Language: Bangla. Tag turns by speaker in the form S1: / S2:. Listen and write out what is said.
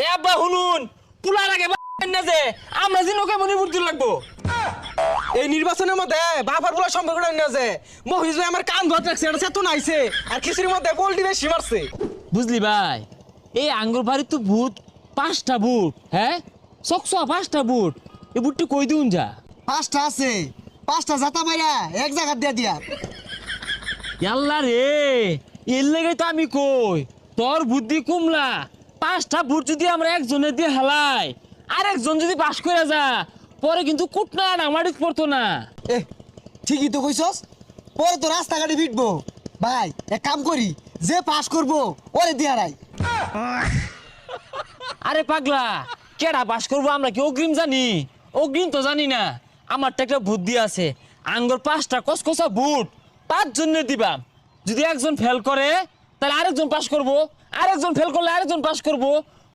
S1: এ আব্বা শুনুন, পুলার আগে না যে আমরা যে নৌকা মনে বুদ্ধি লাগবো
S2: এই নির্বাচনের মধ্যে বাবার বলা সম্পর্কটা না যে মহিষ ভাই আমার কান ধরে রাখছে, এটা চেতন আইছে আর খিচুড়ির মধ্যে পোল্ট্রি বেশি মারছে।
S1: বুঝলি ভাই, এই আঙ্গুর বাড়ির তো বুট 5টা বুট, হ্যাঁ চকচা 5টা বুট, এই বুটটি কই দিউন যা।
S3: 5টা আছে, 5টা জাতা মাইরা এক জায়গা দিয়া দিয়া।
S1: আল্লাহ রে, এর লেগে তো আমি কই তোর বুদ্ধি কুমলা। 5টা বুট যদি আমরা একজনে দিয়ে হালাই, আর একজন যদি পাস করে যা, পরে কিন্তু কুটনা নামাড়িত পড়তো না।
S3: এ ঠিকই তো কইছস, পরে তো রাস্তাঘাটে ভিড়বো। ভাই এক কাম করি, যে পাস করবো ওরে দিয়া রাই।
S1: আরে পাগলা, কেডা পাস করবো আমরা কি অগ্রিম জানি? অগ্রিম তো জানি না। আমার তো একটা বুদ্ধি আছে, আঙ্গুর 5টা কসকসা বুট 5 জনে দিবাম। যদি একজন ফেল করে তাহলে আরেকজন পাস করবো, আরেকজন ফেল করলে আরেকজন পাস করবো,